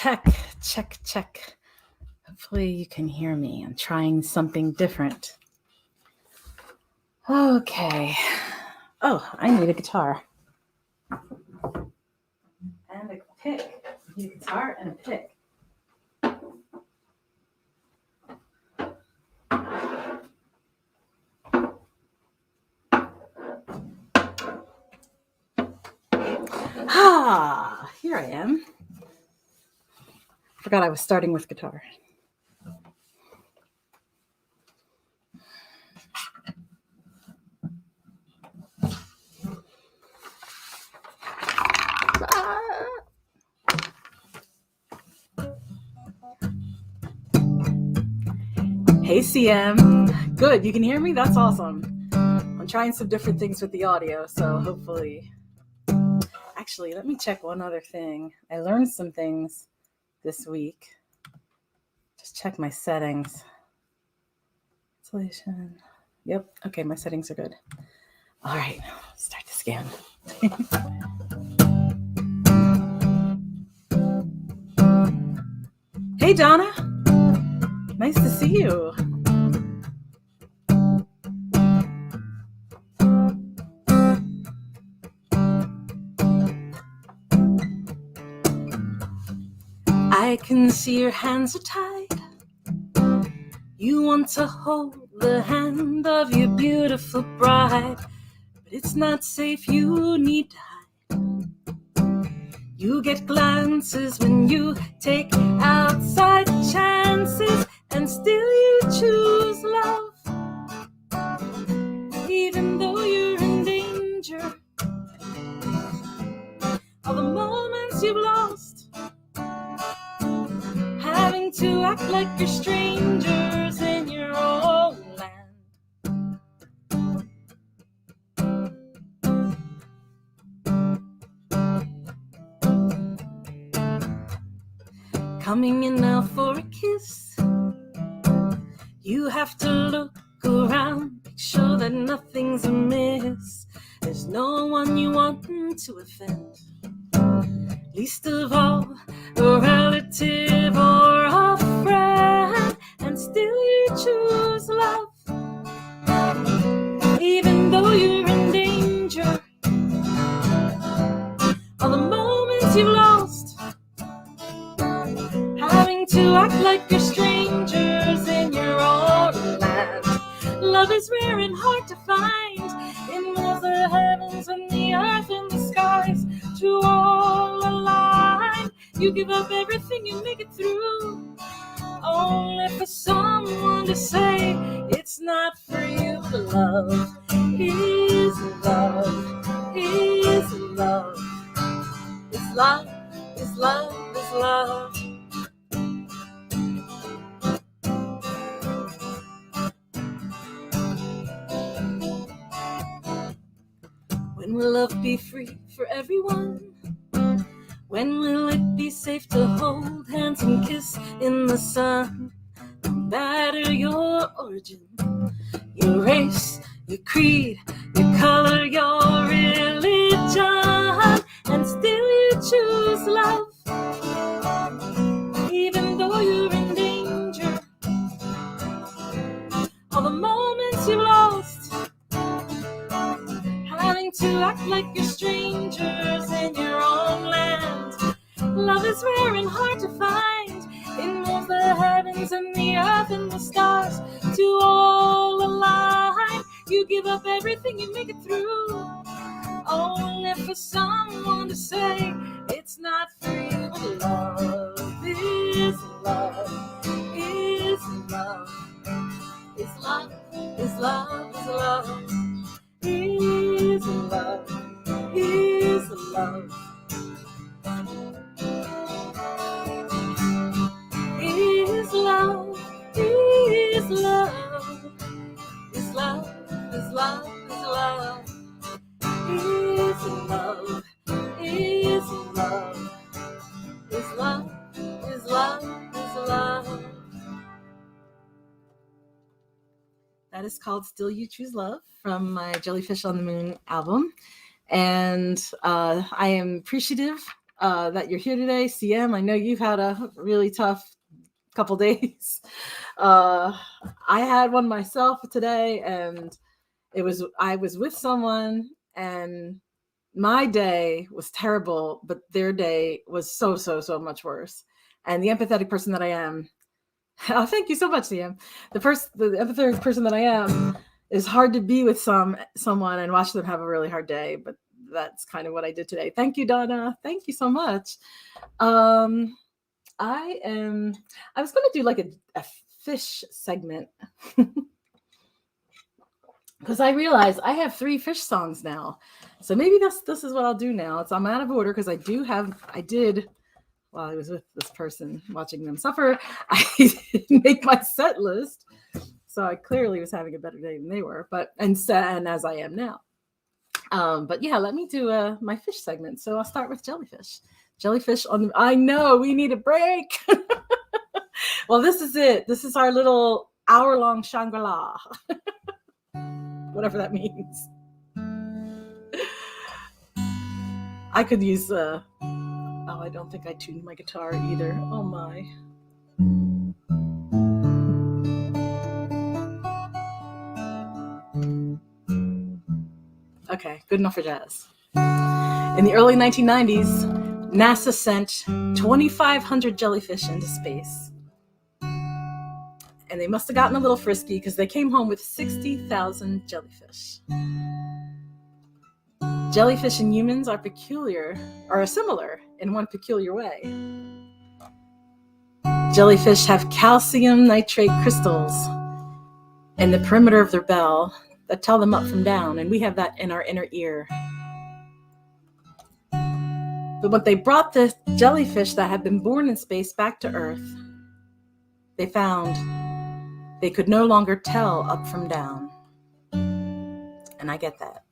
Check, check, check. Hopefully you can hear me. I'm trying something different. Okay. Oh, I need a guitar. And a pick. I need a guitar and a pick. Here I am. Forgot I was starting with guitar. Hey, CM. Good. You can hear me? That's awesome. I'm trying some different things with the audio, so hopefully. Actually, let me check one other thing. I learned some things this week. Just check my settings. Installation. Yep. Okay, my settings are good. All right, start the scan. Hey, Donna. Nice to see you. I can see your hands are tied. You want to hold the hand of your beautiful bride, but it's not safe, you need to hide. You get glances when you take outside chances, and still you choose love, even though you're in danger. All the moments you've lost, having to act like you're strangers in your own land. Coming in now for a kiss, you have to look around, make sure that nothing's amiss. There's no one you want to offend, least of all a relative or a friend, and still you choose love, even though you're in danger. All the moments you've lost, having to act like you're strangers in your own land. Love is rare and hard to find, it moves the heavens and the earth and the skies to all align. You give up everything, you make it through, only for someone to say it's not for you. Love is love, is love, it's love, is love, is love. When will love be free for everyone? When will it be safe to hold hands and kiss in the sun? No matter your origin, your race, your creed, your color, your religion, and still you choose love, even though you're in danger. All the moments you've lost, having to act like you're strangers in your own land. Love is rare and hard to find, it moves the heavens and the earth and the stars to all align. You give up everything, you make it through, only for someone to say it's not for you. Love is love, is love, is love, is love, is love, is love, is love, is love, is love, is love, is love, is love, is love, is love, is love, is love, is love. That is called Still You Choose Love from my Jellyfish on the Moon album. And I am appreciative that you're here today. CM, I know you've had a really tough couple days. I had one myself today, and I was with someone, and my day was terrible, but their day was so much worse. And the empathetic person that I am, oh, thank you so much, CM. The empathetic person that I am, is hard to be with someone and watch them have a really hard day, but that's kind of what I did today. Thank you, Donna. Thank you so much. I was going to do like a fish segment because I realize I have 3 fish songs now. So maybe this is what I'll do now. I'm out of order because I did, while I was with this person watching them suffer, I didn't make my set list. So I clearly was having a better day than they were, and as I am now. But yeah, let me do my fish segment. So I'll start with Jellyfish. Jellyfish on the... I know, we need a break. Well, this is it. This is our little hour-long Shangri-La. Whatever that means. I could use... I don't think I tuned my guitar either. Oh my... Okay, good enough for jazz. In the early 1990s, NASA sent 2,500 jellyfish into space. And they must have gotten a little frisky because they came home with 60,000 jellyfish. Jellyfish and humans are similar in one peculiar way. Jellyfish have calcium nitrate crystals in the perimeter of their bell that tell them up from down, and we have that in our inner ear. But when they brought the jellyfish that had been born in space back to Earth, they found they could no longer tell up from down. And I get that.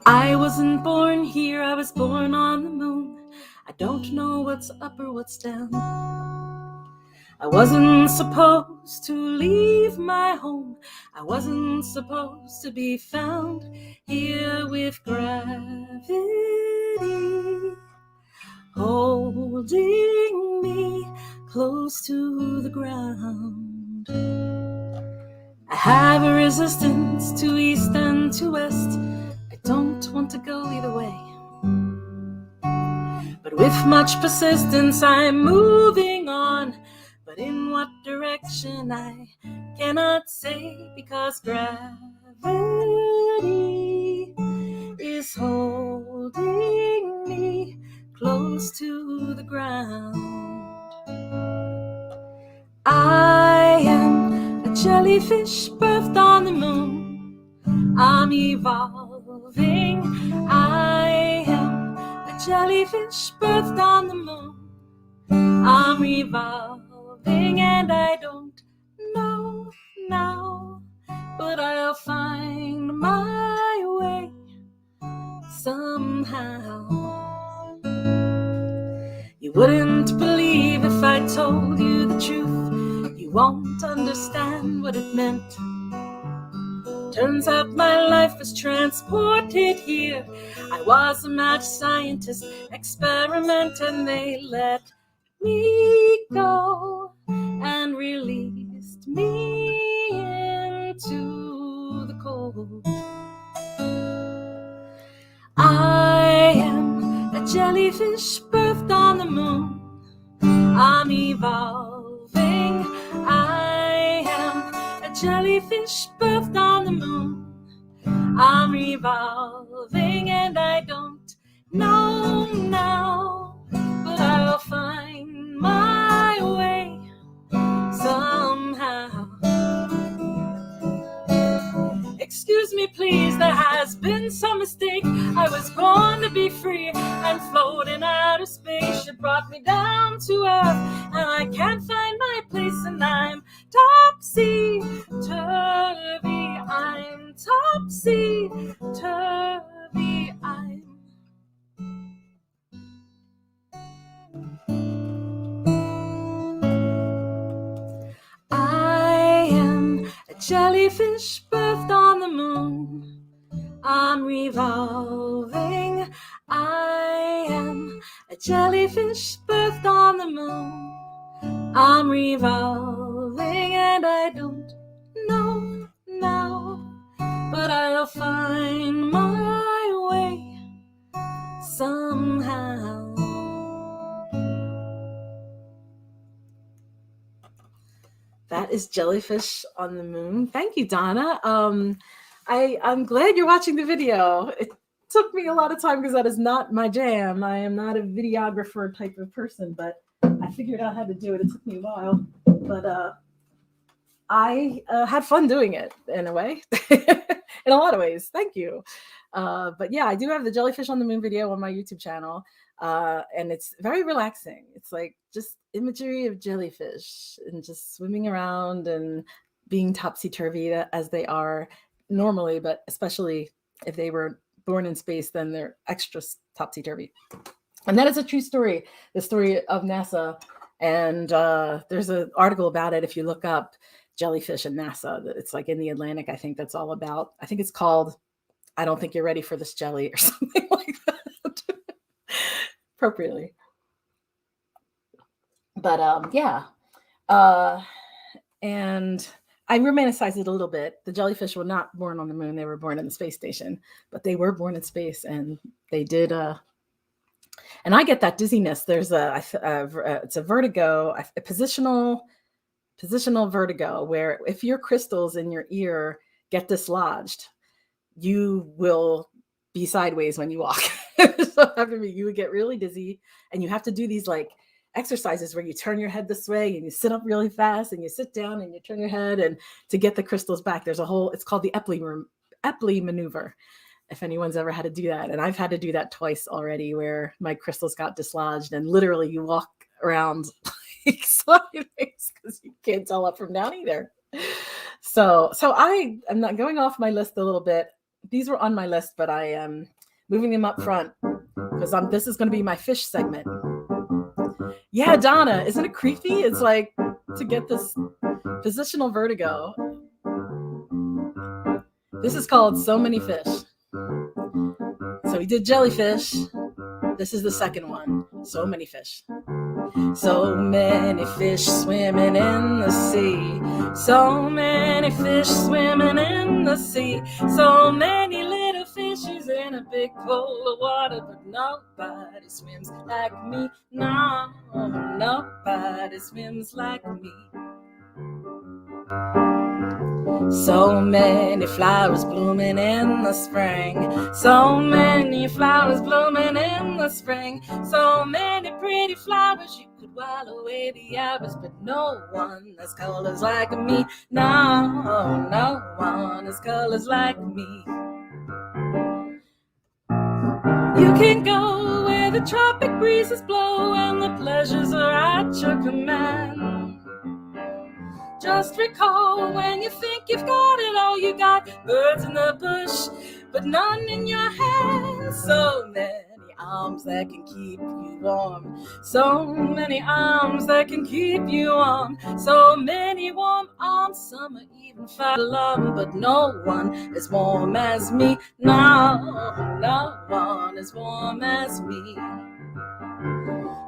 I wasn't born here, I was born on the moon. I don't know what's up or what's down. I wasn't supposed to leave my home. I wasn't supposed to be found here with gravity holding me close to the ground. I have a resistance to east and to west. I don't want to go either way. But with much persistence, I'm moving on. But in what direction I cannot say, because gravity is holding me close to the ground. I am a jellyfish birthed on the moon. I'm evolving. I am a jellyfish birthed on the moon. I'm evolving, and I don't know now, but I'll find my way somehow. You wouldn't believe if I told you the truth. You won't understand what it meant. Turns out my life was transported here. I was a mad scientist experiment, and they let me go and released me into the cold. I am a jellyfish birthed on the moon. I'm evolving. I am a jellyfish birthed on the moon. I'm evolving, and I don't know now, but I'll find my way somehow. Excuse me, please, there has been some mistake. I was born to be free and float in outer space. You brought me down to earth, and I can't find my place, and I'm topsy-turvy. I'm topsy-turvy. I am a jellyfish birthed on the moon. I'm revolving. I am a jellyfish birthed on the moon. I'm revolving and I don't know now, but I'll find my way somehow. That is Jellyfish on the Moon. Thank you, Donna. I'm glad you're watching the video. It took me a lot of time because that is not my jam. I am not a videographer type of person, but I figured out how to do it. It took me a while, but I had fun doing it in a way, in a lot of ways. Thank you. But yeah, I do have the Jellyfish on the Moon video on my YouTube channel. And it's very relaxing. It's like just imagery of jellyfish and just swimming around and being topsy-turvy as they are normally, but especially if they were born in space, then they're extra topsy-turvy. And that is a true story, the story of NASA. And there's an article about it if you look up jellyfish and NASA. It's like in the Atlantic, I think that's all about. I think it's called I Don't Think You're Ready for This Jelly or something like that. Appropriately. But yeah. And I romanticized it a little bit. The jellyfish were not born on the moon. They were born in the space station, but they were born in space and they did. And I get that dizziness. There's it's a vertigo, a positional vertigo, where if your crystals in your ear get dislodged, you will be sideways when you walk. So after me, you would get really dizzy, and you have to do these like exercises where you turn your head this way and you sit up really fast and you sit down and you turn your head, and to get the crystals back, there's a whole, it's called the Epley maneuver. If anyone's ever had to do that. And I've had to do that twice already, where my crystals got dislodged and literally you walk around like sideways because you can't tell up from down either. So I am not going off my list a little bit. These were on my list, but I am moving them up front because this is going to be my fish segment. Yeah, Donna, isn't it creepy? It's like to get this positional vertigo. This is called So Many Fish. So we did jellyfish. This is the second one. So many fish. So many fish swimming in the sea. So many fish swimming in the sea. So many little fishes in a big bowl of water. But nobody swims like me. No, nobody swims like me. So many flowers blooming in the spring. So many flowers blooming in the spring. So many pretty flowers you could while away the hours. But no one has colors like me. No, no one has colors like me. You can go where the tropic breezes blow and the pleasures are at your command. Just recall when you think you've got it all, you got birds in the bush, but none in your hand. So many arms that can keep you warm. So many arms that can keep you warm. So many warm arms, some are even far along, but no one as warm as me. No, no one as warm as me.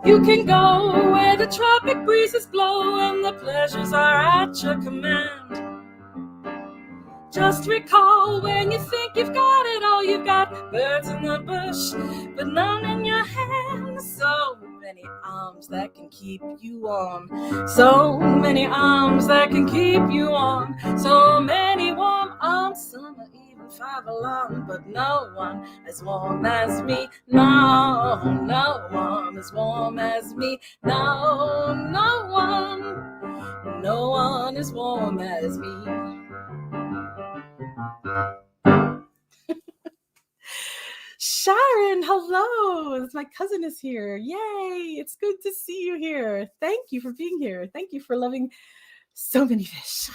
You can go where the tropic breezes blow and the pleasures are at your command. Just recall when you think you've got it all, you've got birds in the bush, but none in your hand. So many arms that can keep you warm. So many arms that can keep you warm. So many warm arms, some are even 5 along, but no one as warm as me. No, no one as warm as me. No, no one as warm as me. Sharon, hello. My cousin is here. Yay. It's good to see you here. Thank you for being here. Thank you for loving so many fish.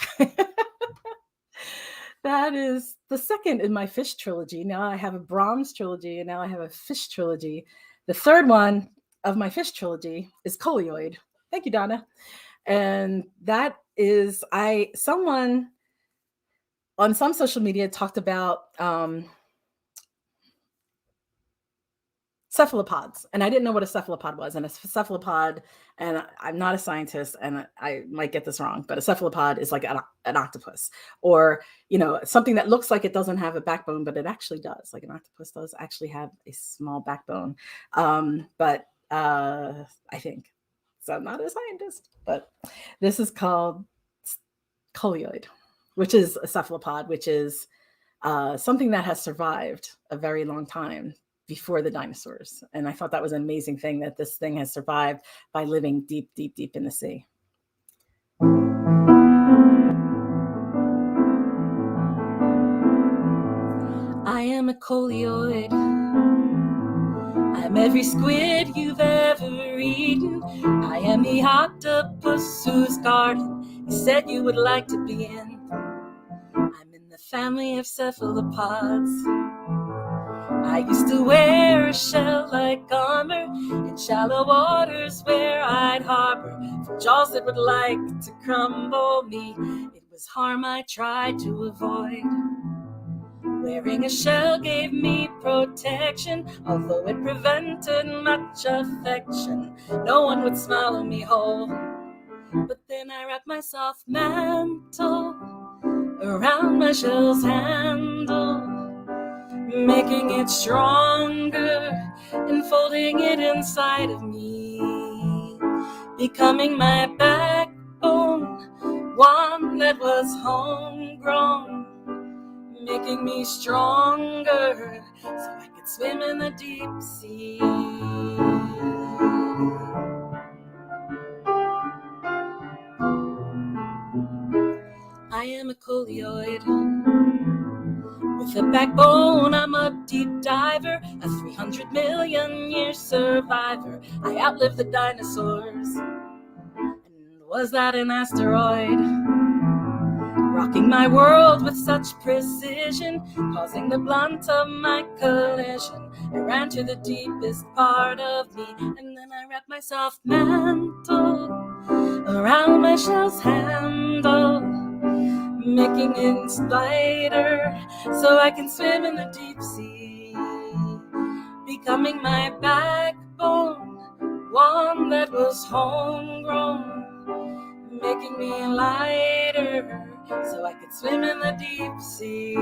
That is the second in my fish trilogy. Now I have a Brahms trilogy, and now I have a fish trilogy. The third one of my fish trilogy is Coleoid. Thank you, Donna. And that is, someone on some social media talked about cephalopods. And I didn't know what a cephalopod was. And a cephalopod, and I'm not a scientist and I might get this wrong, but a cephalopod is like an octopus, or, something that looks like it doesn't have a backbone, but it actually does. Like an octopus does actually have a small backbone. But I think, so I'm not a scientist, but this is called coleoid, which is a cephalopod, which is something that has survived a very long time before the dinosaurs. And I thought that was an amazing thing, that this thing has survived by living deep, deep, deep in the sea. I am a coleoid. I'm every squid you've ever eaten. I am the octopus whose garden you said you would like to be in. I'm in the family of cephalopods. I used to wear a shell-like armor in shallow waters where I'd harbor for jaws that would like to crumble me. It was harm I tried to avoid. Wearing a shell gave me protection, although it prevented much affection. No one would swallow me whole. But then I wrapped my soft mantle around my shell's handle, making it stronger and folding it inside of me, becoming my backbone, one that was homegrown, making me stronger so I could swim in the deep sea. I am a coleoid. With a backbone, I'm a deep diver, a 300 million year survivor. I outlived the dinosaurs. And was that an asteroid? Rocking my world with such precision, causing the blunt of my collision. I ran to the deepest part of me, and then I wrapped my soft mantle around my shell's handle, making it lighter so I can swim in the deep sea, becoming my backbone, one that was homegrown, making me lighter so I could swim in the deep sea.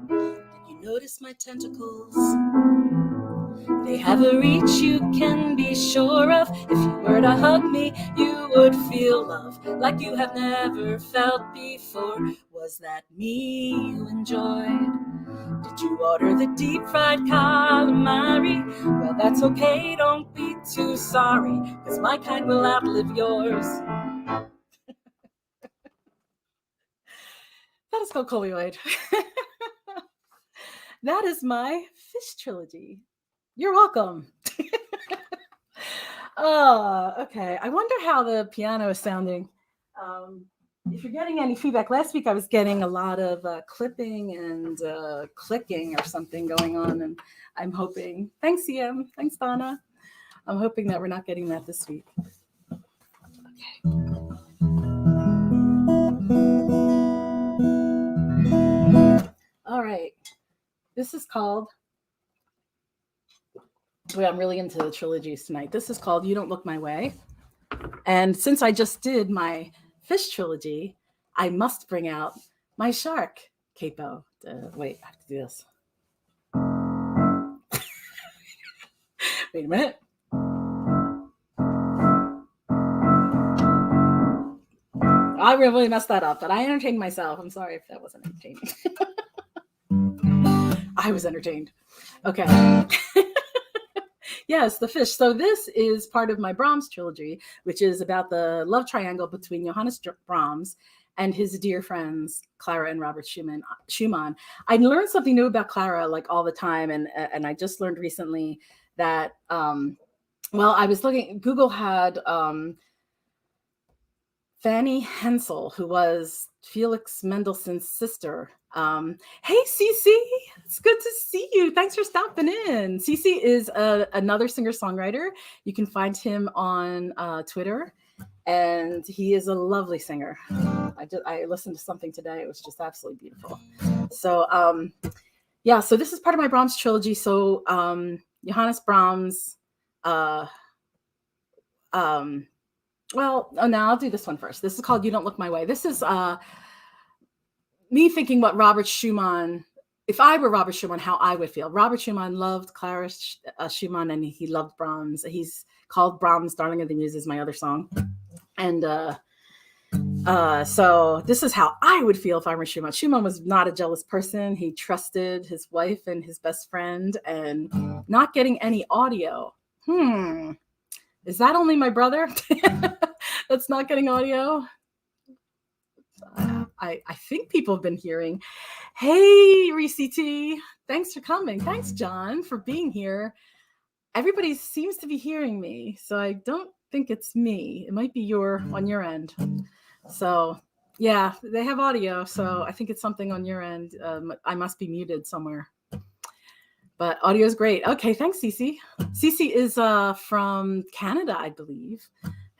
Did you notice my tentacles? They have a reach you can be sure of. If you were to hug me, you would feel love like you have never felt before. Was that me you enjoyed? Did you order the deep-fried calamari? Well, that's okay, don't be too sorry, because my kind will outlive yours. That is called coleoid. That is my fish trilogy. You're welcome. Okay. I wonder how the piano is sounding. If you're getting any feedback, last week I was getting a lot of clipping and clicking or something going on, and I'm hoping, thanks EM, thanks Donna, I'm hoping that we're not getting that this week. Okay. All right, this is called, well, I'm really into the trilogies tonight. This is called You Don't Look My Way, and since I just did my fish trilogy, I must bring out my shark capo. Wait, I have to do this. Wait a minute. I really messed that up, but I entertained myself. I'm sorry if that wasn't entertaining. I was entertained. Okay. Yes, the fish. So this is part of my Brahms trilogy, which is about the love triangle between Johannes Brahms and his dear friends, Clara and Robert Schumann. I learned something new about Clara like all the time. And I just learned recently that, I was looking, Google had Fanny Hensel, who was Felix Mendelssohn's sister. Hey, Cece, it's good to see you. Thanks for stopping in. Cece is another singer-songwriter. You can find him on Twitter, and he is a lovely singer. I listened to something today. It was just absolutely beautiful. So, so this is part of my Brahms trilogy. So, Johannes Brahms, now I'll do this one first. This is called You Don't Look My Way. This is me thinking what Robert Schumann, if I were Robert Schumann, how I would feel. Robert Schumann loved Clara Schumann, and he loved Brahms. He's called Brahms Darling of the Muses, my other song. And so this is how I would feel if I were Schumann. Schumann was not a jealous person. He trusted his wife and his best friend, and not getting any audio. Is that only my brother that's not getting audio? I think people have been hearing. Hey, Reese T, thanks for coming. Thanks, John, for being here. Everybody seems to be hearing me, so I don't think it's me. It might be on your end. So, yeah, they have audio, so I think it's something on your end. I must be muted somewhere. But audio is great. Okay, thanks, Cece. Cece is from Canada, I believe,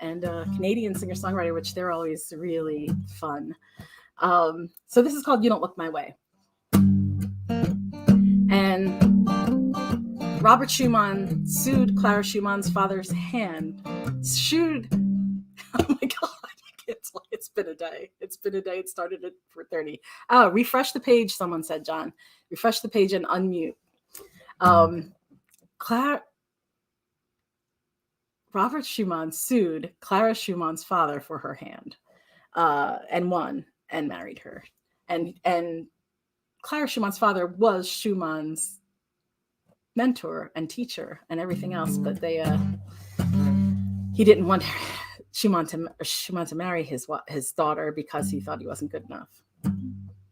and a Canadian singer-songwriter, which they're always really fun. So this is called You Don't Look My Way. And Robert Schumann sued Clara Schumann's father's hand. Oh my God. It's been a day. It started at 4:30. Oh, refresh the page, someone said, John. Refresh the page and unmute. Robert Schumann sued Clara Schumann's father for her hand, and won and married her. And Clara Schumann's father was Schumann's mentor and teacher and everything else, but he didn't want Schumann to marry his daughter because he thought he wasn't good enough.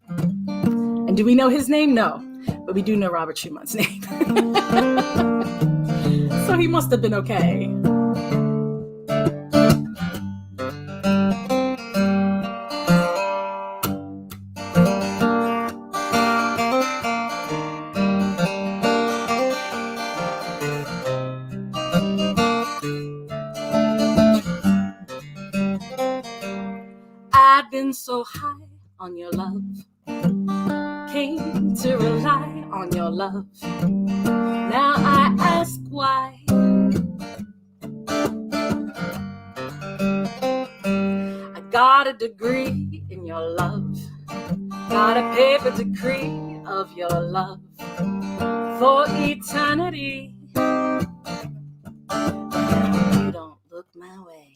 And do we know his name? No, but we do know Robert Schumann's name. So he must have been okay. I've been so high on your love, came to rely on your love. Now I ask why. I got a degree in your love, got a paper decree of your love for eternity. You don't look my way.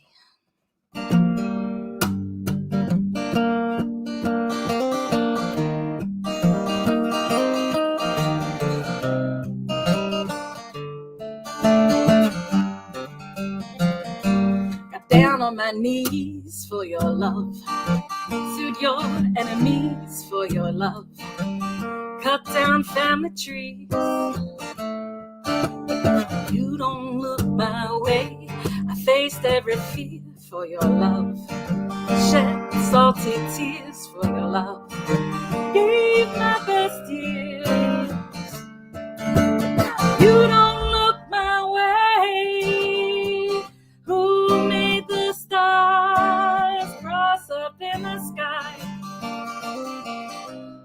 Down on my knees for your love, sued your enemies for your love, cut down family trees. You don't look my way. I faced every fear for your love, shed salty tears for your love, gave my best years. You don't look my way. Who made the stars cross up in the sky?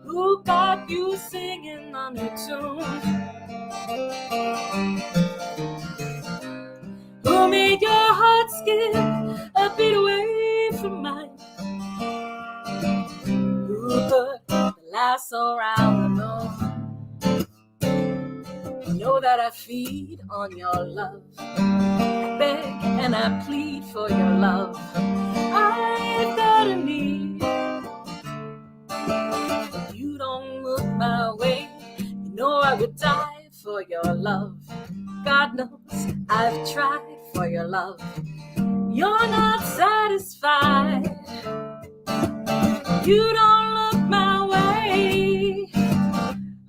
Who got you singing on your tune? Who made your heart skip a beat away from mine? Who put the lasso around the moon? You know that I feed on your love, I beg and I plead for your love. I've got a need. You don't look my way. You know I would die for your love. God knows I've tried for your love. You're not satisfied. You don't look my way.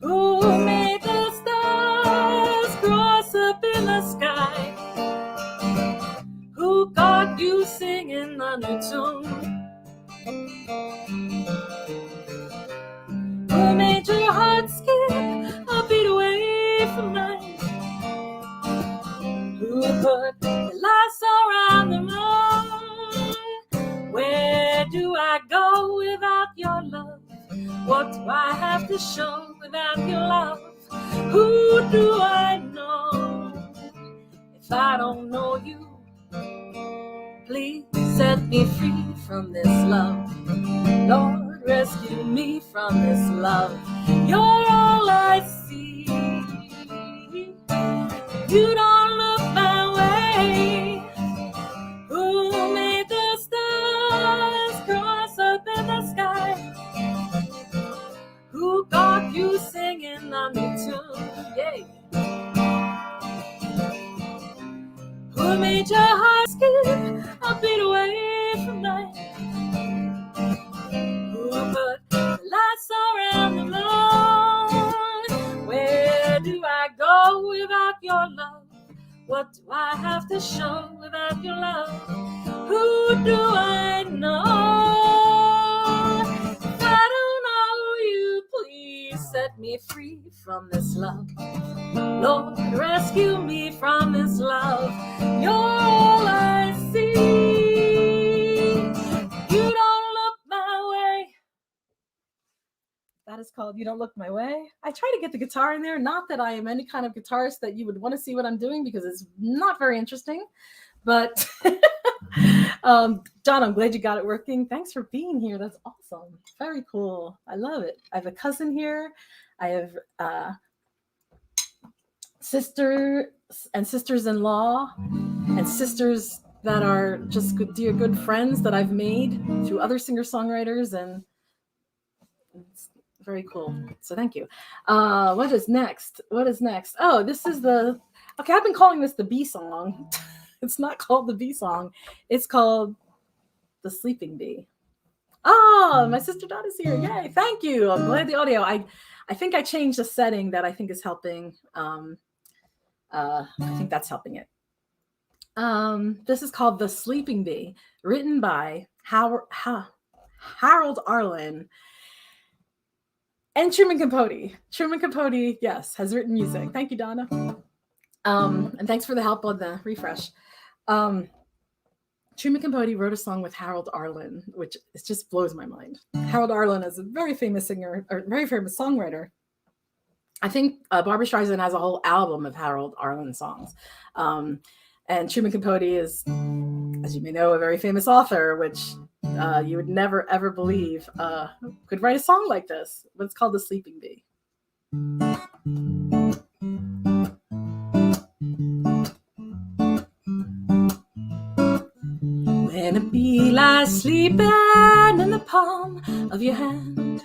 Who made the stars cross up in the sky? Who got you singing on your tune? Who made your heart skip a beat away from mine? Who put the lights around the moon? Where do I go without your love? What do I have to show without your love? Who do I know if I don't know you? Please set me free from this love. Lord, rescue me from this love. You're all I see. You don't look my way. Who made the stars cross up in the sky? Who got you singing on the tune? Yeah. Who made your heart skip a beat away from life? Who put the lights around the moon? Where do I go without your love? What do I have to show without your love? Who do I know? If I don't know you, please set me free from this love. Lord, rescue me from this love. You're all I see. You don't look my way. That is called You Don't Look My Way. I try to get the guitar in there. Not that I am any kind of guitarist that you would want to see what I'm doing, because it's not very interesting. But John, I'm glad you got it working. Thanks for being here. That's awesome. Very cool. I love it. I have a cousin here. I have sisters and sisters-in-law and sisters that are just dear good friends that I've made through other singer-songwriters, and it's very cool. So thank you. What is next? Oh, this is okay, I've been calling this the bee song. It's not called the bee song. It's called the Sleeping Bee. Oh, my sister Dot is here. Yay, thank you. I'm glad the audio. I think I changed the setting that I think is helping. I think that's helping it. This is called The Sleeping Bee, written by Harold Arlen and Truman Capote. Truman Capote, yes, has written music. Thank you, Donna. And thanks for the help on the refresh. Truman Capote wrote a song with Harold Arlen, which just blows my mind. Harold Arlen is a very famous singer, or very famous songwriter. I think Barbra Streisand has a whole album of Harold Arlen songs. And Truman Capote is, as you may know, a very famous author, which you would never, ever believe could write a song like this. But it's called The Sleeping Bee. When a bee lies sleeping in the palm of your hand,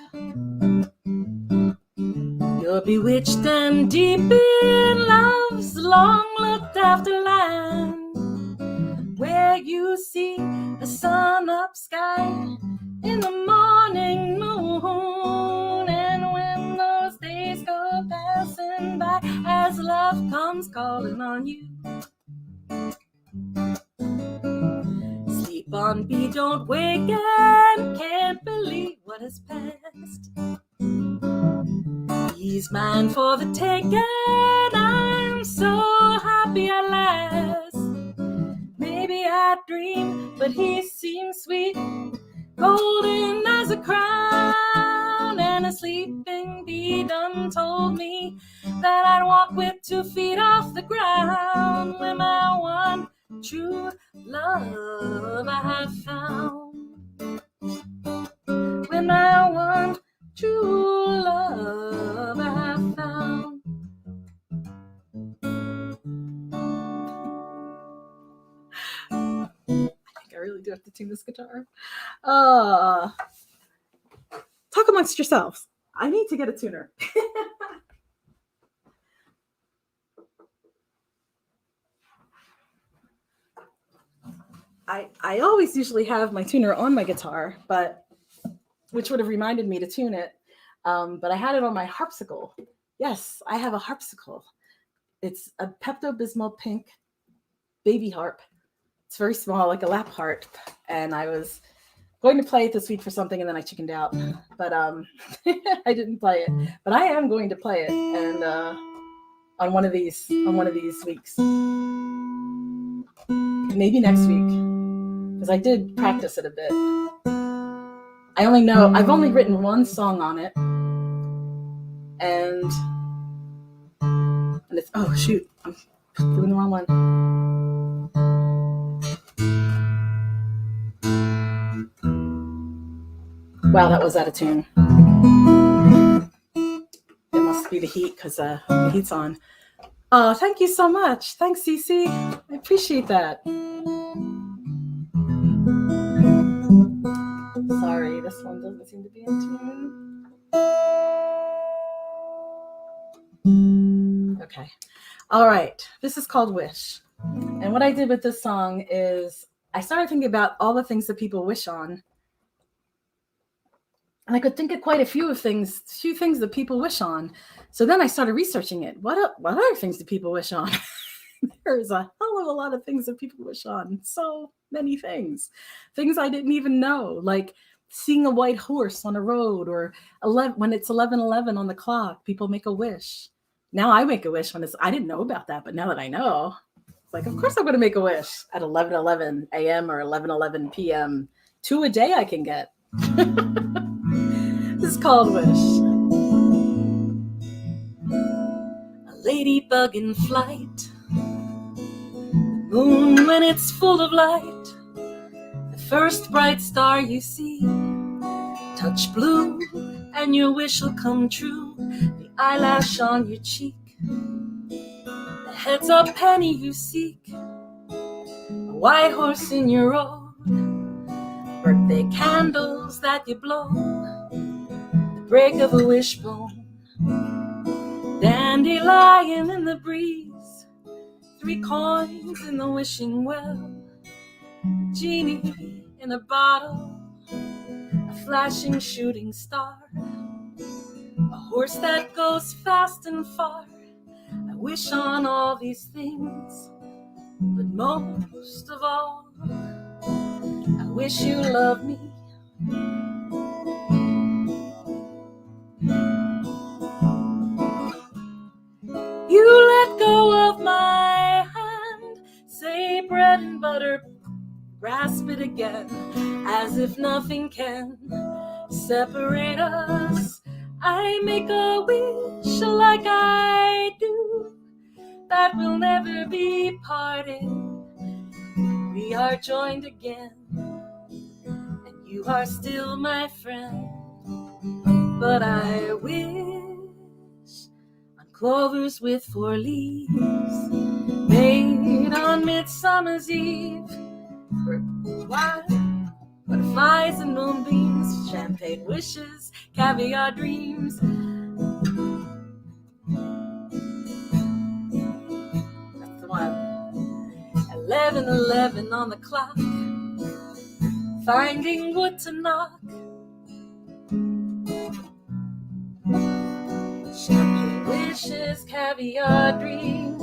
you're bewitched and deep in love's long looked after land, where you see the sun up sky in the morning moon. And when those days go passing by, as love comes calling on you, sleep on, bee, don't wake, and can't believe what has passed. He's mine for the taking, I'm so happy at last. Maybe I dream, but he seems sweet, golden as a crown. And a sleeping bee done told me that I'd walk with 2 feet off the ground. When my one true love I have found. When my one true love I have found. I think I really do have to tune this guitar. Talk amongst yourselves. I need to get a tuner. I always usually have my tuner on my guitar, but which would have reminded me to tune it. But I had it on my harpsichord. Yes, I have a harpsichord. It's a Pepto-Bismol pink baby harp. It's very small, like a lap harp. And I was going to play it this week for something, and then I chickened out. But I didn't play it. But I am going to play it, and on one of these weeks. Maybe next week, because I did practice it a bit. I've only written one song on it. And it's, oh shoot, I'm doing the wrong one. Wow, that was out of tune. It must be the heat because the heat's on. Oh, thank you so much. Thanks, Cece. I appreciate that. Sorry, this one doesn't seem to be in tune. Okay. All right. This is called Wish. And what I did with this song is I started thinking about all the things that people wish on. And I could think of quite a few things that people wish on. So then I started researching it. What other things do people wish on? There's a hell of a lot of things that people wish on. So many things. Things I didn't even know, like seeing a white horse on a road, or when it's 11:11 on the clock, people make a wish. Now I make a wish when I didn't know about that, but now that I know, it's like, of course I'm going to make a wish at 11:11 a.m. or 11:11 p.m. 2 a day I can get. This is called Wish. A ladybug in flight, the moon when it's full of light, the first bright star you see, touch blue and your wish will come true. The eyelash on your cheek, the heads up penny you seek, a white horse in your road, birthday candles that you blow, the break of a wishbone, dandelion in the breeze, 3 coins in the wishing well, genie in a bottle, a flashing shooting star, a horse that goes fast and far. I wish on all these things, but most of all, I wish you loved me. You let go of my hand, say bread and butter, grasp it again, as if nothing can separate us. I make a wish like I do, that we'll never be parted. We are joined again, and you are still my friend. But I wish on clovers with 4 leaves, made on Midsummer's Eve, butterflies and moonbeams, champagne wishes, caviar dreams. That's the one. 11:11 on the clock, finding wood to knock, champagne wishes, caviar dreams.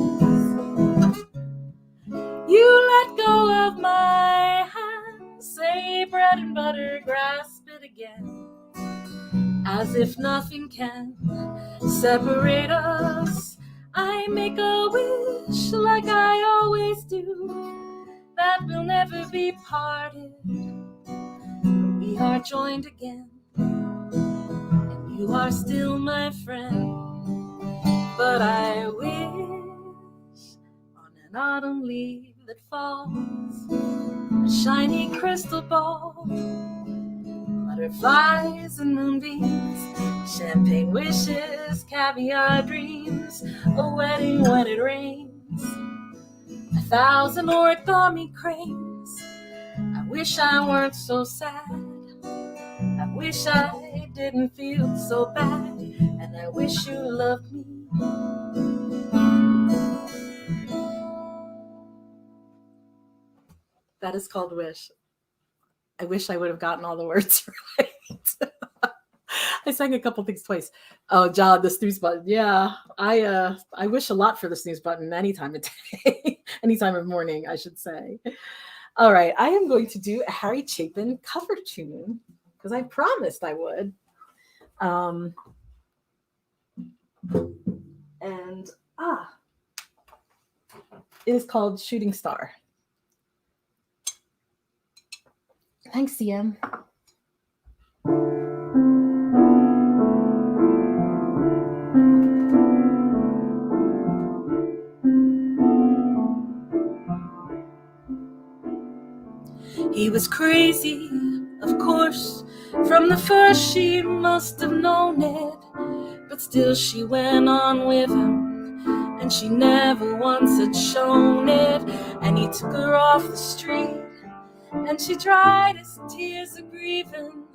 You let go of my hand, say bread and butter, grasp it again, as if nothing can separate us. I make a wish like I always do, that we'll never be parted. We are joined again, and you are still my friend. But I wish on an autumn leaf that falls, a shiny crystal ball, butterflies and moonbeams, champagne wishes, caviar dreams, a wedding when it rains, 1,000 origami cranes. I wish I weren't so sad, I wish I didn't feel so bad, and I wish you loved me. That is called Wish. I wish I would have gotten all the words right. I sang a couple things twice. Oh, John, the snooze button. Yeah, I wish a lot for the snooze button any time of day, any time of morning, I should say. All right, I am going to do a Harry Chapin cover tune because I promised I would. And it is called Shooting Star. Thanks, CM. He was crazy, of course, from the first she must have known it, but still she went on with him, and she never once had shown it. And he took her off the street, and she dried his tears of grieving.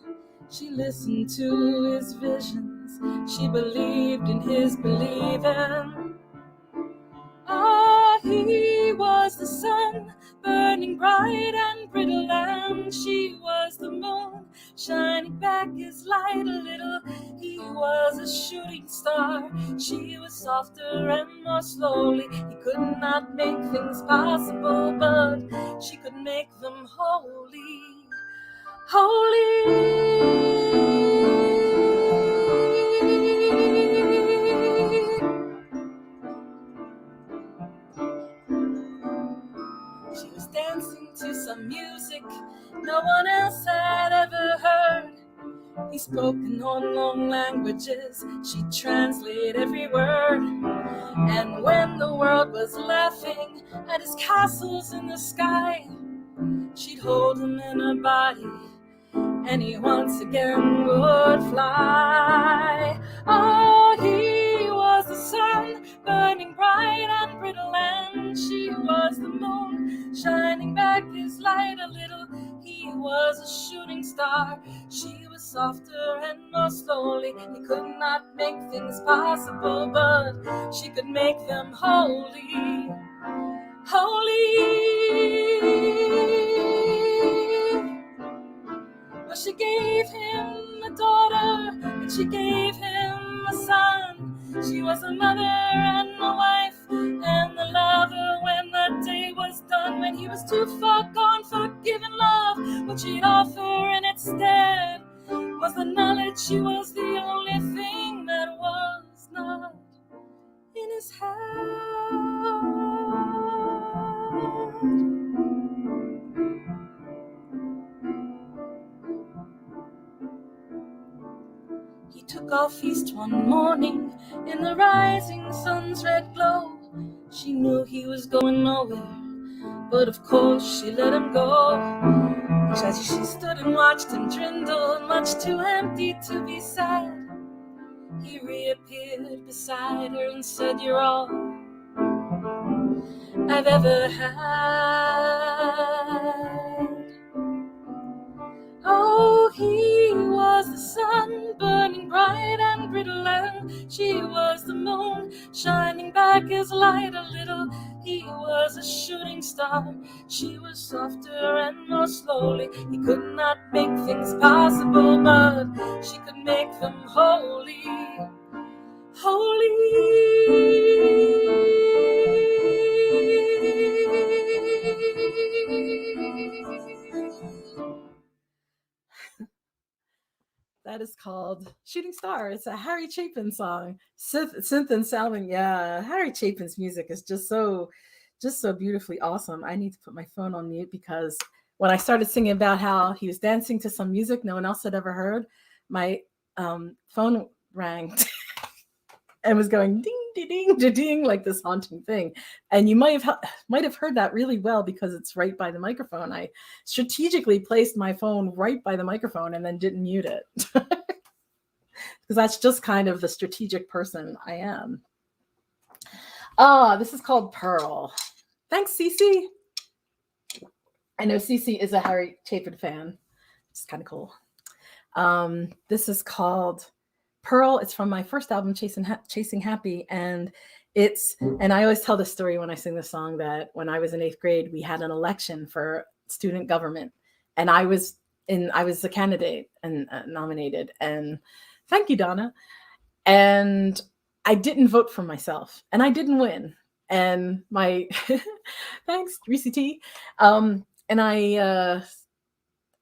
She listened to his visions, she believed in his believing. Ah, he was the sun, burning bright and brittle, and she was the moon, shining back his light a little. He was a shooting star, she was softer and more slowly. He could not make things possible, but she could make them holy, holy. She was dancing to some music no one else had ever heard. He spoke in unknown languages, she'd translate every word. And when the world was laughing at his castles in the sky, she'd hold him in her body, and he once again would fly. Oh, he was the sun, burning bright and brittle, and she was the moon, shining back his light a little. He was a shooting star, she was softer and more slowly. He could not make things possible, but she could make them holy, holy. Well, she gave him a daughter, and she gave him a son. She was a mother and a wife, and the lover when the day was done. When he was too far gone for giving love, what she'd offer in its stead was the knowledge she was the only thing that was not in his head. He took off east one morning in the rising sun's red glow. She knew he was going nowhere, but of course she let him go. As she stood and watched him dwindle, much too empty to be sad, he reappeared beside her and said, "You're all I've ever had." Oh, he was the sun, burning bright and brittle, and she was the moon, shining back his light a little. He was a shooting star, she was softer and more slowly. He could not make things possible, but she could make them holy, holy. That is called Shooting Star. It's a Harry Chapin song. Synth and sounding. Yeah, Harry Chapin's music is just so beautifully awesome. I need to put my phone on mute because when I started singing about how he was dancing to some music no one else had ever heard, my phone rang and was going ding, ding, ding, ding, like this haunting thing. And you might have heard that really well because it's right by the microphone. I strategically placed my phone right by the microphone and then didn't mute it. Because that's just kind of the strategic person I am. This is called Pearl. Thanks, Cece. I know Cece is a Harry Chapin fan. It's kind of cool. This is called Pearl. It's from my first album, Chasing Happy, and I always tell this story when I sing this song that when I was in 8th grade, we had an election for student government, and I was a candidate and nominated, and thank you, Donna. And I didn't vote for myself, and I didn't win. And my thanks, Reese T. And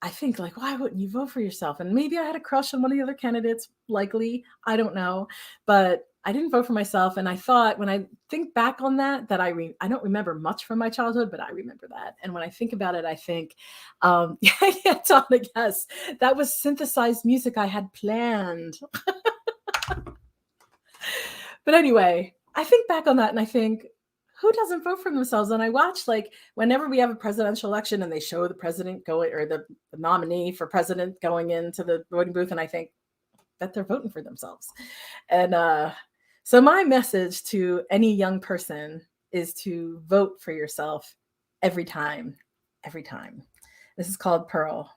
I think, like, why wouldn't you vote for yourself? And maybe I had a crush on one of the other candidates, likely, I don't know, but I didn't vote for myself. And I thought, when I think back on that I don't remember much from my childhood, but I remember that. And when I think about it, I think, yeah, Donna, yes, that was synthesized music I had planned. But anyway, I think back on that and I think, who doesn't vote for themselves? And I watch, like, whenever we have a presidential election and they show the president going, or the nominee for president going into the voting booth, and I think that they're voting for themselves. And so my message to any young person is to vote for yourself every time. Every time. This is called Pearl.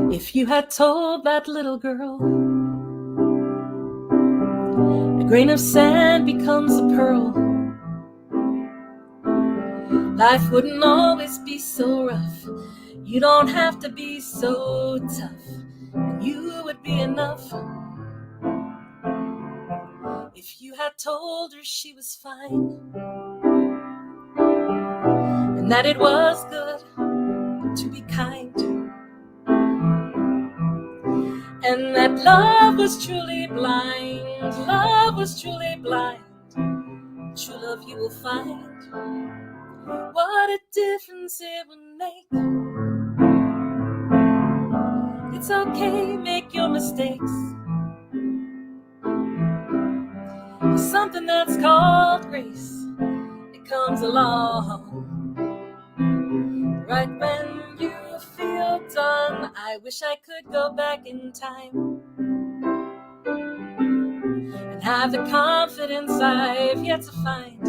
If you had told that little girl a grain of sand becomes a pearl, life wouldn't always be so rough. You don't have to be so tough, and you would be enough. If you had told her she was fine, and that it was good to be kind, and that love was truly blind, love was truly blind, true love you will find. What a difference it would make. It's okay, make your mistakes. Something that's called grace, it comes along right when you feel done. I wish I could go back in time and have the confidence I've yet to find.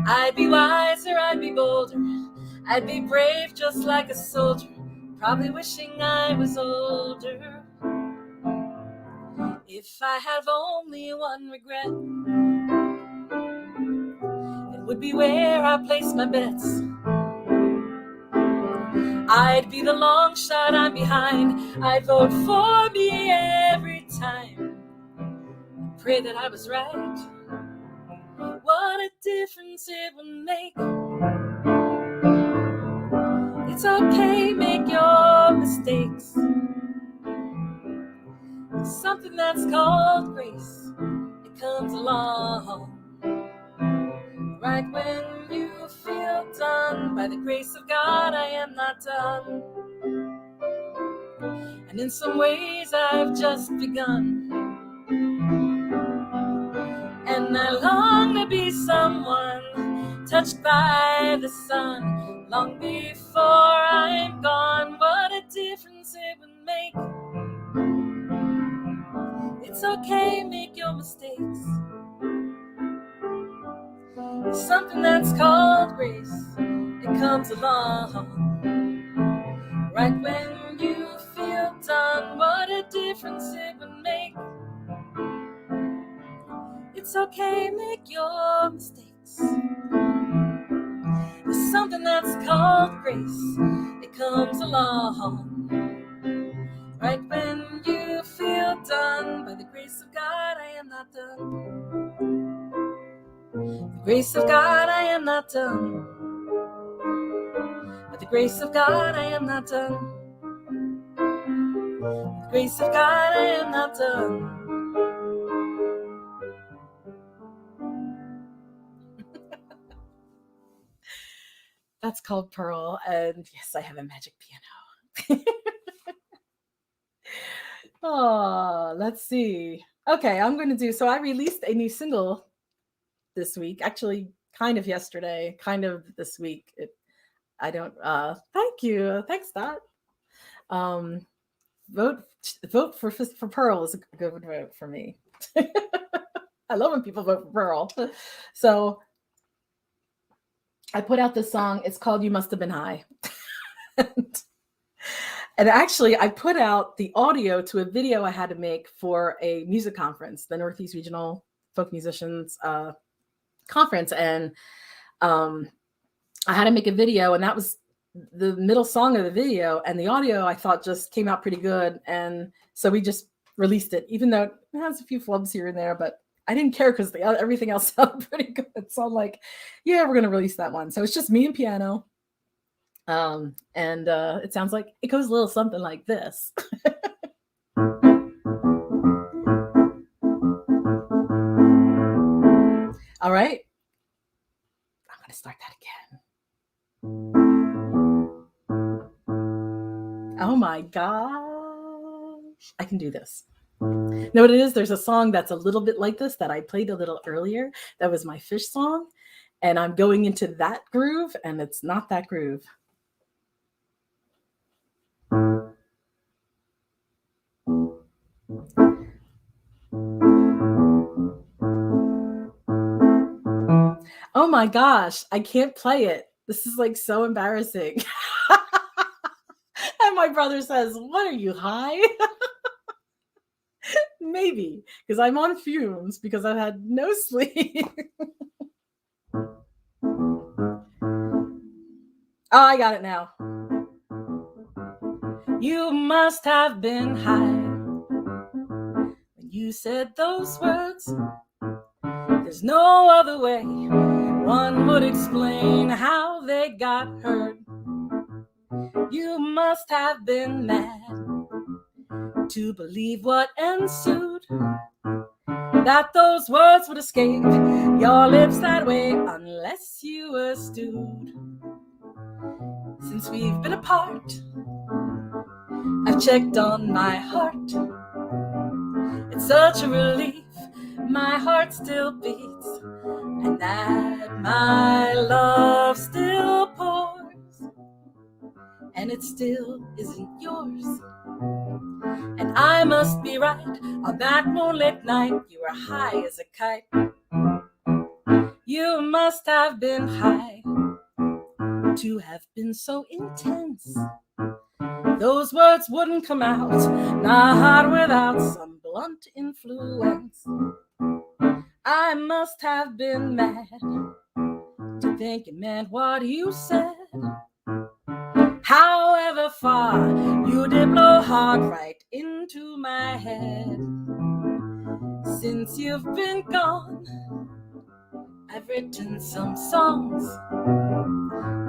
I'd be wiser, I'd be bolder, I'd be brave just like a soldier, probably wishing I was older. If I have only one regret, it would be where I place my bets. I'd be the long shot, I'm behind, I'd vote for me every time. Pray that I was right. What a difference it would make. It's okay, make your mistakes. Something that's called grace, it comes along right when you feel done. By the grace of God, I am not done. And in some ways, I've just begun. And I long to be someone touched by the sun long before I'm gone. What a difference it would make. It's okay, make your mistakes. Something that's called grace, it comes along right when you feel done. What a difference it would make. It's okay, make your mistakes. Something that's called grace, it comes along right when you feel done. By the grace of God, I am not done. The grace of God, I am not done. By the grace of God, I am not done. The grace of God, I am not done. That's called Pearl, and yes, I have a magic piano. Oh, let's see. Okay, I'm going to do, so I released a new single this week, actually kind of yesterday, kind of this week. Thank you. Thanks, Dot. Vote for Pearl is a good vote for me. I love when people vote for Pearl. So I put out this song. It's called You Must Have Been High. And actually, I put out the audio to a video I had to make for a music conference, the Northeast Regional Folk Musicians Conference. And I had to make a video, and that was the middle song of the video. And the audio, I thought, just came out pretty good. And so we just released it, even though it has a few flubs here and there. But I didn't care because everything else sounded pretty good. So I'm like, yeah, we're going to release that one. So it's just me and piano. And it sounds like it goes a little something like this. All right. I'm going to start that again. Oh my gosh. I can do this. Know what it is? There's a song that's a little bit like this that I played a little earlier. That was my fish song. And I'm going into that groove, and it's not that groove. Oh my gosh, I can't play it. This is like so embarrassing. And my brother says, "What are you, high?" Maybe, because I'm on fumes because I've had no sleep. Oh, I got it now. You must have been high when you said those words. There's no other way one would explain how they got heard. You must have been mad to believe what ensued, that those words would escape your lips that way unless you were stewed. Since we've been apart, I've checked on my heart. It's such a relief, my heart still beats, and that my love still pours, and it still isn't yours. And I must be right, on that moonlit night you were high as a kite. You must have been high to have been so intense. Those words wouldn't come out, not without some blunt influence. I must have been mad to think it meant what you said. However far, you did blow hard right into my head. Since you've been gone, I've written some songs.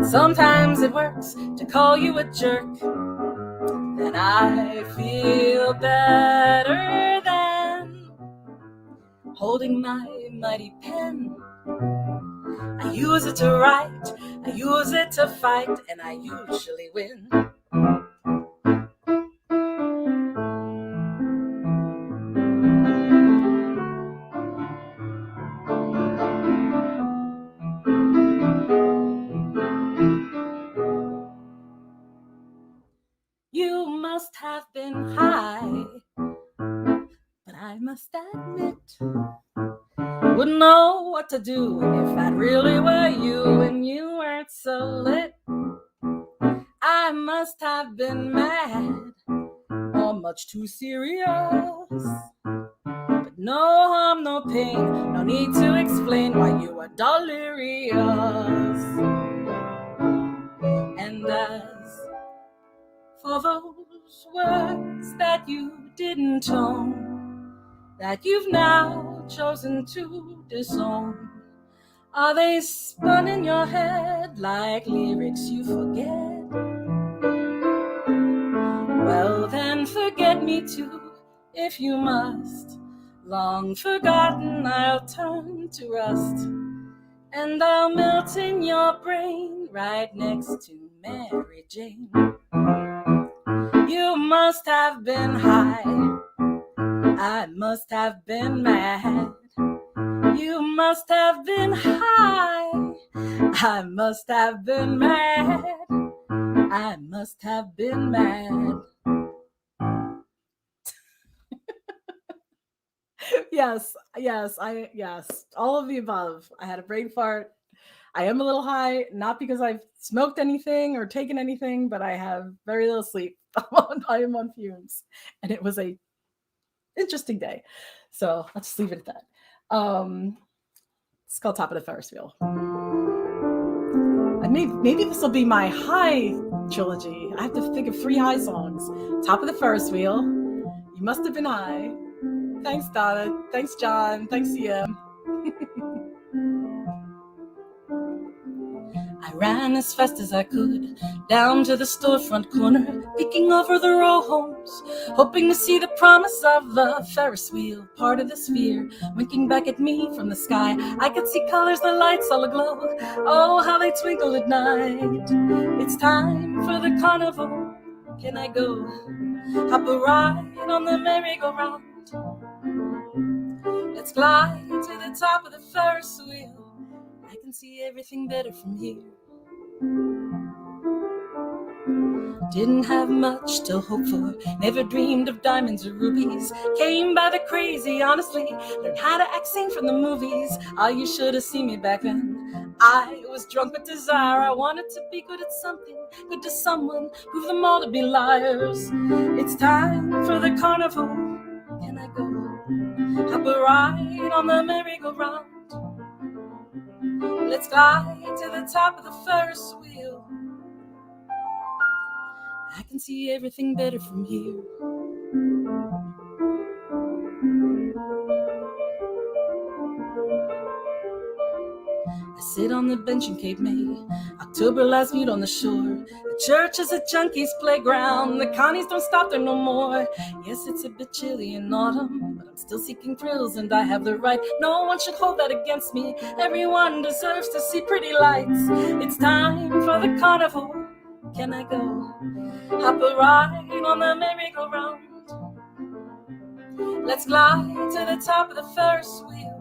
Sometimes it works to call you a jerk, and I feel better than holding my mighty pen. I use it to write, I use it to fight, and I usually win. You must have been high, but I must admit, wouldn't know what to do if that really were you and you weren't so lit. I must have been mad or much too serious, but no harm, no pain, no need to explain why you were delirious. And as for those words that you didn't own, that you've now chosen to disown, are they spun in your head like lyrics you forget? Well then forget me too, if you must. Long forgotten I'll turn to rust, and I'll melt in your brain right next to Mary Jane. You must have been high, I must have been mad. You must have been high, I must have been mad. I must have been mad. Yes, all of the above. I had a brain fart. I am a little high, not because I've smoked anything or taken anything, but I have very little sleep. I am on fumes, and it was a interesting day. So let's just leave it at that. It's called Top of the Ferris Wheel. Maybe this will be my high trilogy. I have to think of 3 high songs. Top of the Ferris Wheel, You Must Have Been High. Thanks, Donna. Thanks, John. Thanks, CM. I ran as fast as I could down to the storefront corner, peeking over the row homes, hoping to see the promise of the Ferris wheel, part of the sphere, winking back at me from the sky. I could see colors, the lights all aglow. Oh, how they twinkle at night. It's time for the carnival. Can I go? Hop a ride on the merry-go-round. Let's fly to the top of the Ferris wheel. I can see everything better from here. Didn't have much to hope for, never dreamed of diamonds or rubies. Came by the crazy, honestly, learned how to act sane from the movies. Oh, you should have seen me back then. I was drunk with desire. I wanted to be good at something, good to someone, prove them all to be liars. It's time for the carnival. Can I go? Hop a ride on the merry-go-round. Let's fly to the top of the Ferris wheel. I can see everything better from here. I sit on the bench in Cape May. October last viewed on the shore. The church is a junkie's playground. The connies don't stop there no more. Yes, it's a bit chilly in autumn, but I'm still seeking thrills and I have the right. No one should hold that against me. Everyone deserves to see pretty lights. It's time for the carnival. Can I go? Hop a ride on the merry-go-round. Let's fly to the top of the Ferris wheel.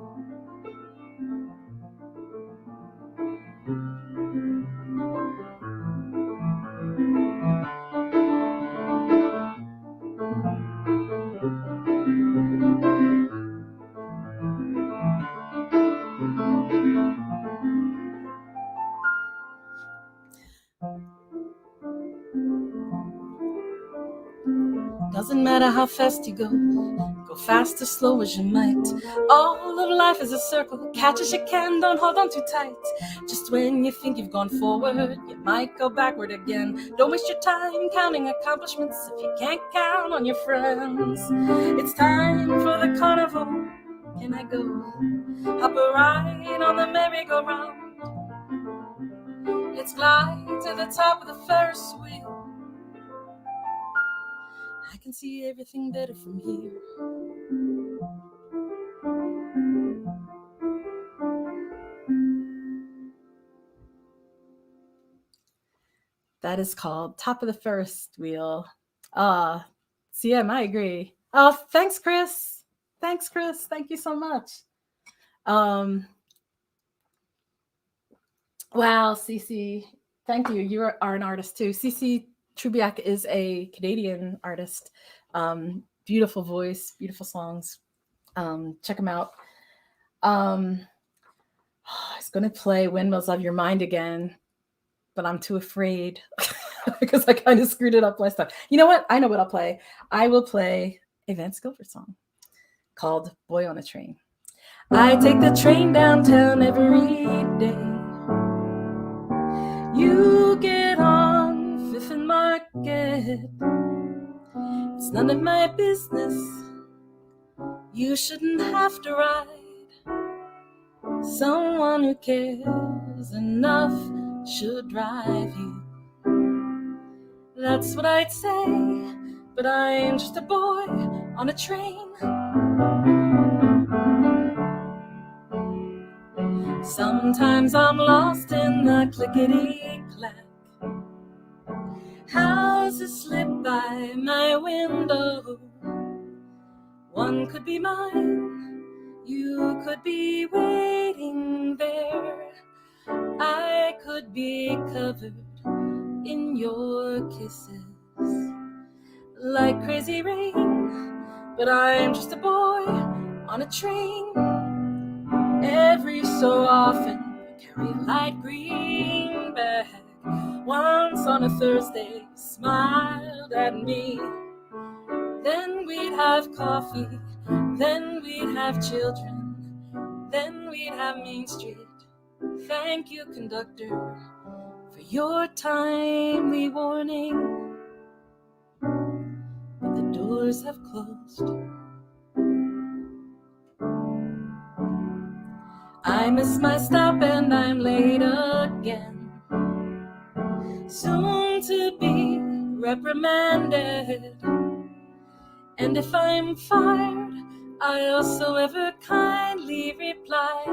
Doesn't matter how fast you go fast or slow as you might. All of life is a circle, catch as you can, don't hold on too tight. Just when you think you've gone forward, you might go backward again. Don't waste your time counting accomplishments if you can't count on your friends. It's time for the carnival. Can I go? Hop a ride on the merry-go-round. Let's fly to the top of the Ferris wheel. I can see everything better from here. That is called Top of the Ferris Wheel. CM, I agree. Oh, thanks, Chris. Thanks, Chris. Thank you so much. Wow, Cece, thank you. You are an artist too. Cece Trubiak is a Canadian artist. Beautiful voice, beautiful songs. Check them out. I was going to play Windmills of Your Mind again, but I'm too afraid because I kind of screwed it up last time. You know what? I know what I'll play. I will play a Vance Gilbert song called Boy on a Train. I take the train downtown every day. You get on Fifth and Market. It's none of my business. You shouldn't have to ride. Someone who cares enough should drive you. That's what I'd say, but I'm just a boy on a train. Sometimes I'm lost in the clickety-clack. Houses slip by my window. One could be mine, you could be waiting there. I could be covered in your kisses like crazy rain, but I'm just a boy on a train. Every so often I carry a light green bag. Once on a Thursday you smiled at me. Then we'd have coffee, then we'd have children, then we'd have Main Street. Thank you, conductor, for your timely warning. But the doors have closed. I miss my stop and I'm late again. Soon to be reprimanded. And if I'm fired, I also ever kindly reply,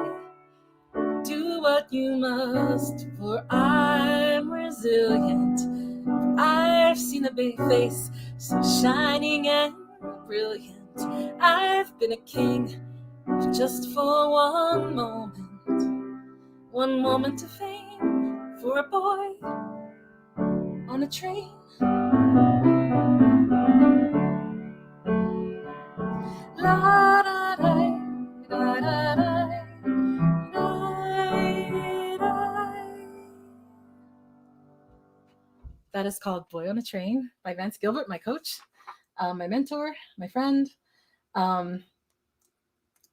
do what you must, for I'm resilient. I've seen a big face so shining and brilliant. I've been a king just for one moment of fame for a boy on a train. La da da da da da da. That is called "Boy on a Train" by Vance Gilbert, my coach, my mentor, my friend.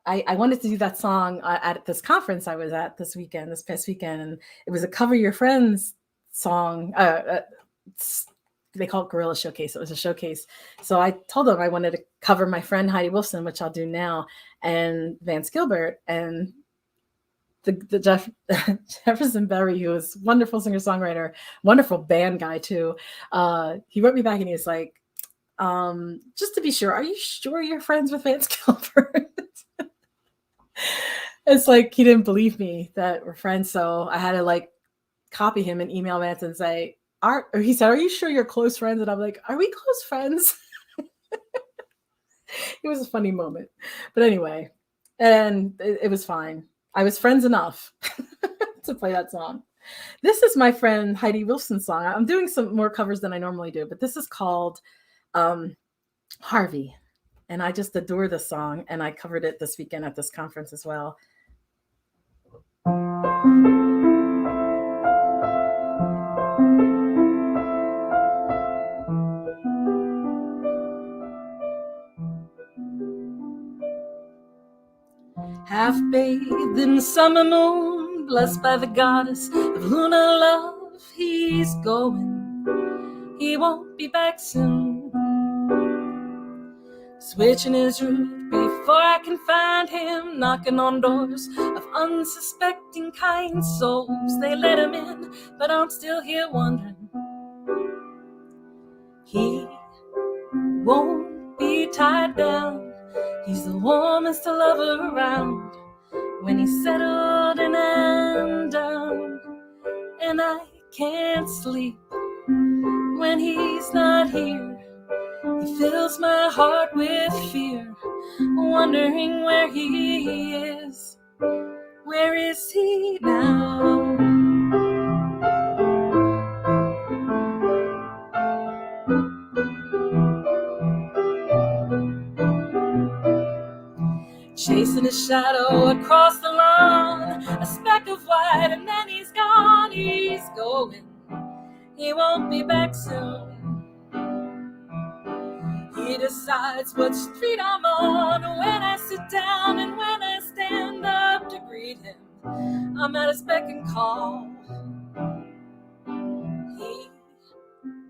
I wanted to do that song at this conference I was at this past weekend, and it was a Cover Your Friends song. They call it Gorilla Showcase. It was a showcase. So I told them I wanted to cover my friend Heidi Wilson, which I'll do now, and Vance Gilbert. And the Jefferson Berry, who is a wonderful singer-songwriter, wonderful band guy too, he wrote me back and he was like, just to be sure, are you sure you're friends with Vance Gilbert? It's like he didn't believe me that we're friends, so I had to like copy him and email Vance and say, he said, are you sure you're close friends? And I'm like, are we close friends? It was a funny moment. But anyway, and it was fine. I was friends enough to play that song. This is my friend Heidi Wilson's song. I'm doing some more covers than I normally do, but this is called Harvey. And I just adore this song, and I covered it this weekend at this conference as well. Half bathed in the summer moon, blessed by the goddess of lunar love, he's going, he won't be back soon. Switching his route before I can find him, knocking on doors of unsuspecting kind souls. They let him in, but I'm still here wondering. He won't be tied down, he's the warmest lover around. When he's settled and I'm down, and I can't sleep when he's not here. He fills my heart with fear, wondering where he is. Where is he now? Chasing his shadow across the lawn, a speck of white, and then he's gone. He's going, he won't be back soon. He decides what street I'm on when I sit down and when I stand up to greet him. I'm at his beck and call. He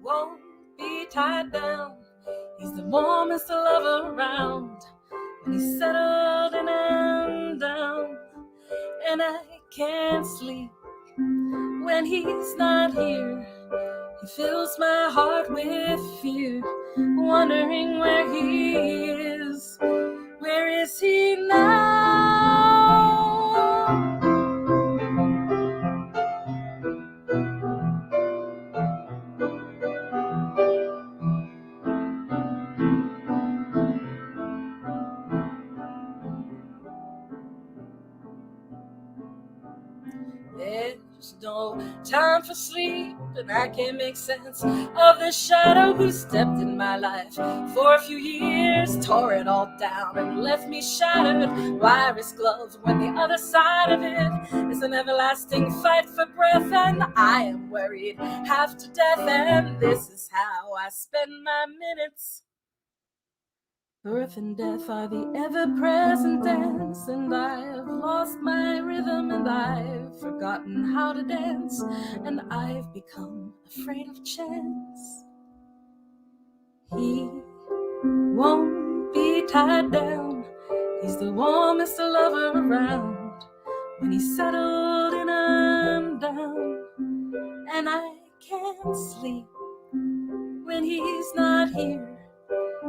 won't be tied down, he's the warmest lover around. When he's settled and I'm down, and I can't sleep when he's not here. He fills my heart with fear, wondering where he is. Where is he now? There's no time for sleep, and I can't make sense of the shadow who stepped in my life for a few years, tore it all down and left me shattered. Why risk love when the other side of it is an everlasting fight for breath? And I am worried half to death, and this is how I spend my minutes. Birth and death are the ever-present dance, and I have lost my rhythm, and I've forgotten how to dance, and I've become afraid of chance. He won't be tied down, he's the warmest lover around. When he's settled and I'm down, and I can't sleep when he's not here.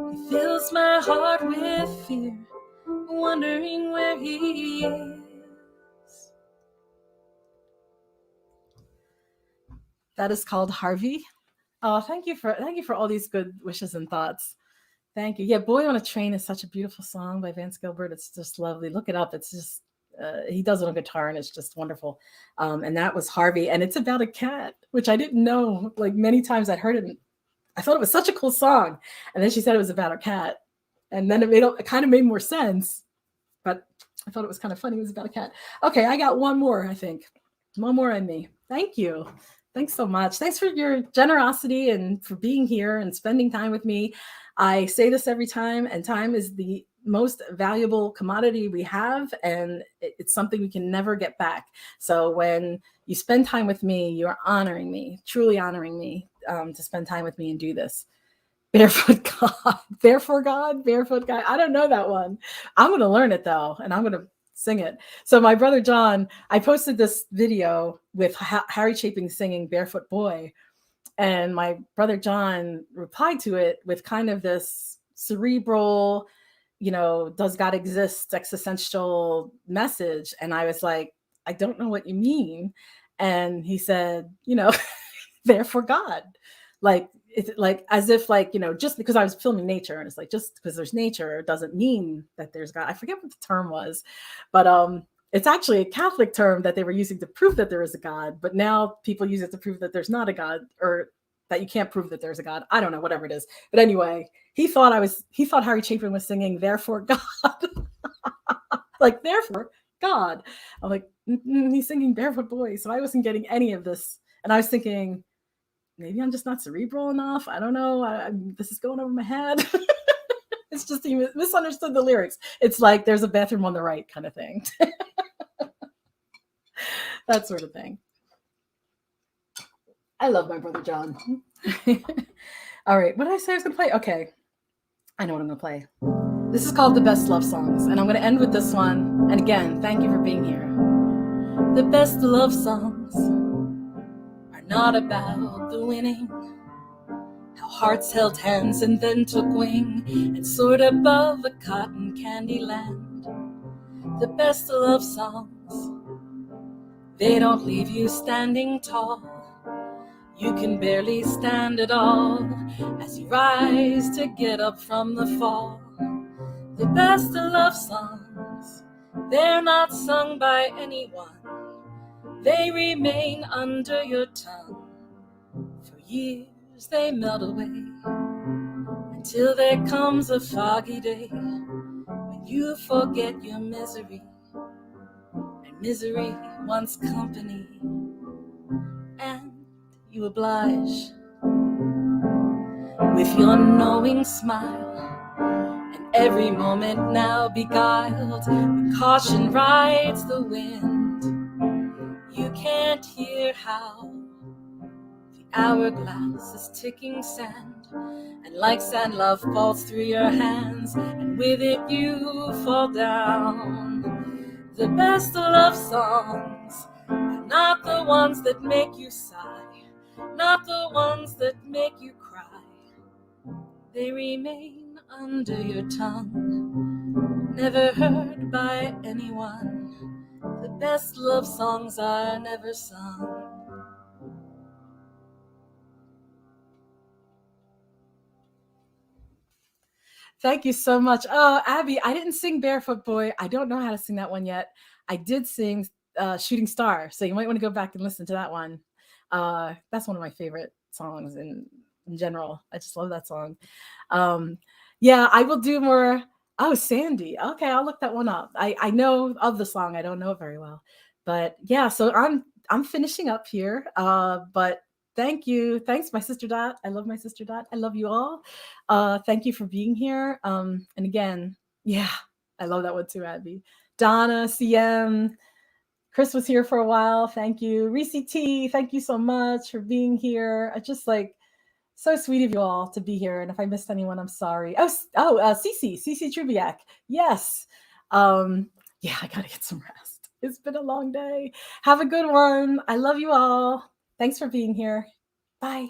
He fills my heart with fear, wondering where he is. That is called Harvey. Oh, thank you for all these good wishes and thoughts. Thank you. Yeah, Boy on a Train is such a beautiful song by Vance Gilbert. It's just lovely. Look it up. It's just, he does it on guitar and it's just wonderful. And that was Harvey. And it's about a cat, which I didn't know. Like many times I'd heard it. And I thought it was such a cool song. And then she said it was about a cat. And then it kind of made more sense. But I thought it was kind of funny. It was about a cat. Okay, I got one more, I think. One more in me. Thank you. Thanks so much. Thanks for your generosity and for being here and spending time with me. I say this every time, and time is the most valuable commodity we have, and it's something we can never get back. So when you spend time with me, you're honoring me, truly honoring me, to spend time with me and do this. Barefoot God, Barefoot God, Barefoot God. I don't know that one. I'm going to learn it though, and I'm going to sing it. So my brother John, I posted this video with Harry Chapin singing Barefoot Boy. And my brother John replied to it with kind of this cerebral, does God exist, existential message. And I was like, I don't know what you mean. And he said, therefore God. Like, it's like as if just because I was filming nature, and it's like, just because there's nature doesn't mean that there's God. I forget what the term was, but it's actually a Catholic term that they were using to prove that there is a God, but now people use it to prove that there's not a God, or that you can't prove that there's a God. I don't know, whatever it is. But anyway, he thought Harry Chapin was singing "Therefore God," like "Therefore God." I'm like, he's singing "Barefoot Boy," so I wasn't getting any of this, and I was thinking, maybe I'm just not cerebral enough. I don't know. This is going over my head. It's just he misunderstood the lyrics. It's like there's a bathroom on the right kind of thing. That sort of thing. I love my brother John. All right. What did I say I was going to play? Okay. I know what I'm going to play. This is called The Best Love Songs. And I'm going to end with this one. And again, thank you for being here. The best love songs are not about the winning, how hearts held hands and then took wing and soared above a cotton candy land. The best love songs, they don't leave you standing tall. You can barely stand at all as you rise to get up from the fall. The best love songs, they're not sung by anyone. They remain under your tongue. For years they melt away until there comes a foggy day when you forget your misery, and misery wants company, and you oblige with your knowing smile, and every moment now beguiled when caution rides the wind. You can't hear how the hourglass is ticking sand, and like sand love falls through your hands, and with it you fall down. The best love songs are not the ones that make you sigh, not the ones that make you cry. They remain under your tongue, never heard by anyone. The best love songs are never sung. Thank you so much. Oh, Abby, I didn't sing Barefoot Boy. I don't know how to sing that one yet. I did sing Shooting Star, so you might want to go back and listen to that one. That's one of my favorite songs in general. I just love that song. Yeah, I will do more. Oh, Sandy. Okay, I'll look that one up. I know of the song. I don't know it very well. But yeah, so I'm finishing up here. But thank you. Thanks, my sister Dot. I love my sister Dot. I love you all. Thank you for being here. And again, yeah, I love that one too, Abby. Donna, CM, Chris was here for a while. Thank you. Reese T, thank you so much for being here. I just like so sweet of you all to be here. And if I missed anyone, I'm sorry. Cece Trubiak. Yes. Yeah, I gotta get some rest. It's been a long day. Have a good one. I love you all. Thanks for being here. Bye.